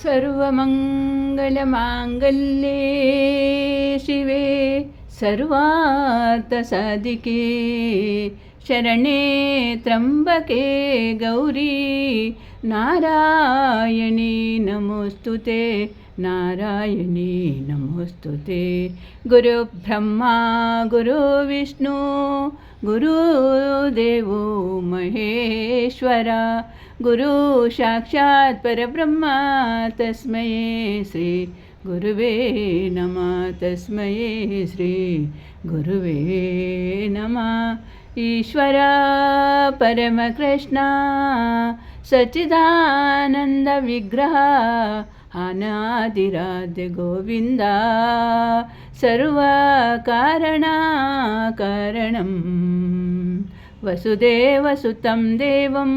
सर्वमङ्गलमाङ्गल्ये शिवे सर्वार्थसाधिके शरणे त्र्यम्बके गौरी नारायणी नमोस्तुते नारायणी नमोस्तुते। गुरुब्रह्मा गुरुविष्णु गुरुदेवो महेश्वरा गुरु साक्षात् परब्रह्म तस्मै श्री गुरुवे नमः तस्मै श्री गुरुवे नमः। ईश्वरा परमकृष्ण सच्चिदानंद विग्रह अनादिराध्य गोविंद सर्वकारणं वसुदेवसुतं देवं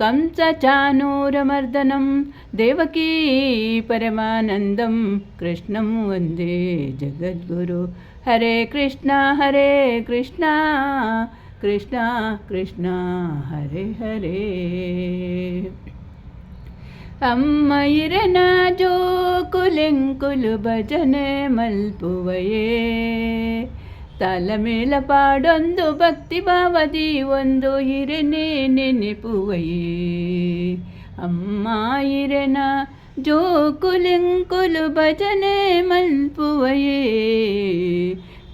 कंसचाणूरमर्दनं देवकी परमानंदं कृष्णं वंदे जगद्गुरु। हरे कृष्णा कृष्णा कृष्णा हरे हरे। अम्म इरन ಜೋಕುಲೆಂಕುಲು ಭಜನೆ ಮಲ್ಪುವೆಯೇ ತಾಲಮೇಲ ಪಾಡೊಂದು ಭಕ್ತಿ ಭಾವದಿ ಒಂದು ಹಿರೆನೆ ನೆನೆಪುವೆಯೇ। ಅಮ್ಮ ಇರನ ಜೋಕುಲೆಂಕುಲು ಭಜನೆ ಮಲ್ಪುವೆಯೇ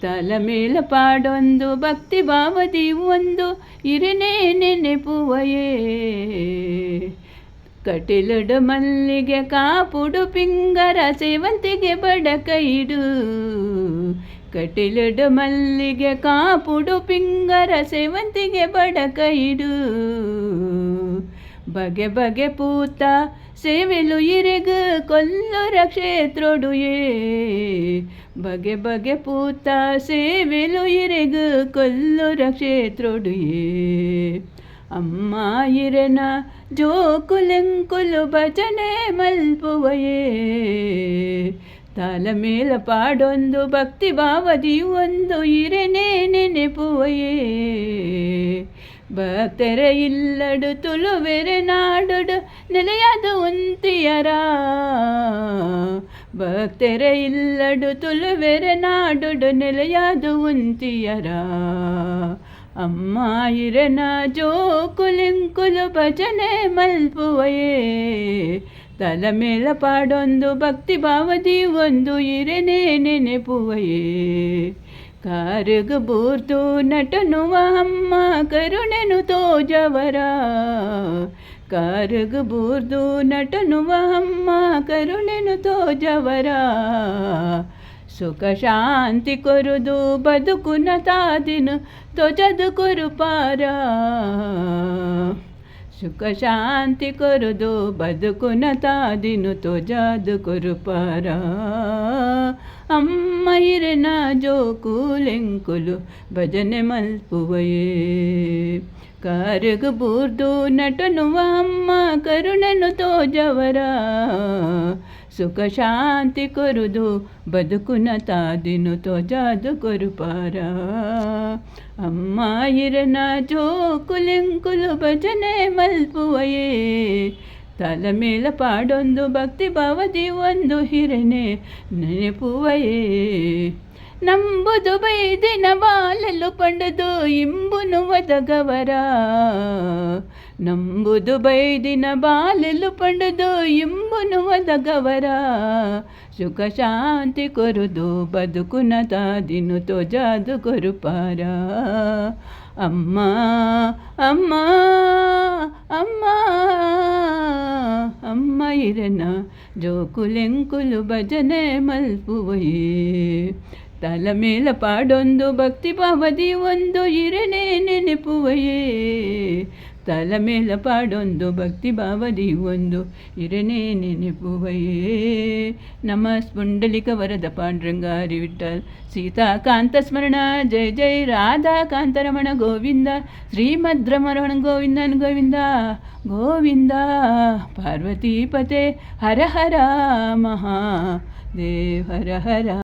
ತಾಲಮೇಲ ಪಾಡೊಂದು ಭಕ್ತಿ ಭಾವದಿ ಒಂದು ಹಿರೆನೆ ನೆನೆಪುವೆಯೇ। ಕಟಿಲುಡು ಮಲ್ಲಿಗೆ ಕಾಪುಡು ಪಿಂಗರ ಸೇವಂತಿಗೆ ಬಡಕೈಡು ಕಟಿಲುಡು ಮಲ್ಲಿಗೆ ಕಾಪುಡು ಪಿಂಗರ ಸೇವಂತಿಗೆ ಬಡಕೈಡು ಬಗೆ ಬಗೆ ಪೂತ ಸೇವೆಲು ಇರೆಗು ಕೊಲ್ಲುರ ಕ್ಷೇತ್ರೊಡುಯೇ ಬಗೆ ಬಗೆ ಪೂತ ಸೇವೆಲು ಇರೆಗು ಕೊಲ್ಲುರ ಕ್ಷೇತ್ರೊಡುಯೇ। ಅಮ್ಮ ಇರನ ಜೋಕುಲೆಂಕುಲು ಭಜನೆ ಮಲ್ಪುವೆಯೇ ತಾಲಮೇಲ ಪಾಡೊಂದು ಭಕ್ತಿ ಭಾವದಿ ಒಂದು ಇರೆನೆ ನೆನೆಪುವೆಯೇ। ಭಕ್ತರ ಇಲ್ಲಡು ತುಳುವೆರೆ ನಾಡುಡು ನೆಲೆಯದು ಉಂತಿಯರ ಭಕ್ತರ ಇಲ್ಲಡು ತುಳುವೆರೆ ನಾಡುಡು ನೆಲೆಯದು ಉಂತಿಯರ। ಅಮ್ಮ ಇರನ ಜೋಕುಲೆಂಕುಲು ಭಜನೆ ಮಲ್ಪುವೆಯೇ ತಲಮೇಲ ಪಾಡೊಂದು ಭಕ್ತಿ ಭಾವದಿ ಒಂದು ಇರೆನೆ ನೆನೆಪುವೆಯೇ। ಕಾರುಗು ಬೂರ್ದು ನಟನುವ ಅಮ್ಮ ಕರುಣೆನು ತೋಜವರ ಕಾರುಗು ಬೂರ್ದು ನಟನುವ ಅಮ್ಮ ಕರುಣೆನು ತೋಜವರ। ಸುಖ ಶಾಂತಿ ಕೊರುದು ಬದುಕುನ ತಾದಿನು ತೊಜದು ಕೊರುಪಾರ ಸುಖ ಶಾಂತಿ ಕೊರುದು ಬದುಕುನ ತಾದಿನು ತೊಜದು ಕೊರುಪಾರ। ಅಮ್ಮ ಇರನ ಜೋಕುಲೆಂಕುಲು ಭಜನೆ ಮಲ್ಪುವೆಯೇ ಕಾರುಗು ಬೂರ್ದು ನಟನುವ ಅಮ್ಮ ಕರುಣೆನು ತೋಜವರ ಸುಖ ಶಾಂತಿ ಕೊರುದು ಬದುಕುನ ತಾದಿನು ತೊಜದು ಕೊರುಪಾರ। ಅಮ್ಮ ಇರನ ಜೋಕುಲೆಂಕುಲು ಭಜನೆ ಮಲ್ಪುವೆಯೇ ತಾಲಮೇಲ ಪಾಡೊಂದು ಭಕ್ತಿ ಭಾವದಿ ಒಂದು ಹಿರೆನೆ ನೆನೆಪುವೆಯೇ। ನಂಬುದು ಬೈದಿನ ಬಾಲಲು ಪಂಡದು ಇಂಬುನು ಒದಗವರ ನಂಬುದು ಬೈದಿನ ಬಾಲಲು ಪಂಡದು ಇಂಬುನು ಒದಗವರ ಸುಖ ಶಾಂತಿ ಕೊರುದು ಬದುಕುನ ತಾದಿನು ತೊಜದು ಕೊರುಪಾರ। ಅಮ್ಮ ಅಮ್ಮ ಅಮ್ಮ ಅಮ್ಮ ಇರನ ಜೋಕುಲೆಂಕುಲು ಭಜನೆ ಮಲ್ಪುವೆಯೇ ತಾಲಮೇಲ ಪಾಡೊಂದು ಭಕ್ತಿ ಭಾವದಿ ಒಂದು ಇರೆನೆ ನೆನೆಪುವೆಯೇ ತಾಲಮೇಲ ಪಾಡೊಂದು ಭಕ್ತಿ ಭಾವದಿ ಒಂದು ಇರೆನೆ ನೆನೆಪುವೆಯೇ। ನಮಃ ಪುಂಡಲಿಕ ವರದ ಪಾಂಡುರಂಗ ಹರಿ ವಿಠ್ಠಲ್ ಸೀತಾಕಾಂತ ಸ್ಮರಣ ಜಯ ಜಯ ರಾಧಾಕಾಂತರಮಣ ಗೋವಿಂದ ಶ್ರೀಮದ್ರಮರಮಣ ಗೋವಿಂದನ್ ಗೋವಿಂದ ಗೋವಿಂದ ಪಾರ್ವತೀಪತೆ ಹರ ಹರ ಮಹಾದೇವ ಹರ ಹರ।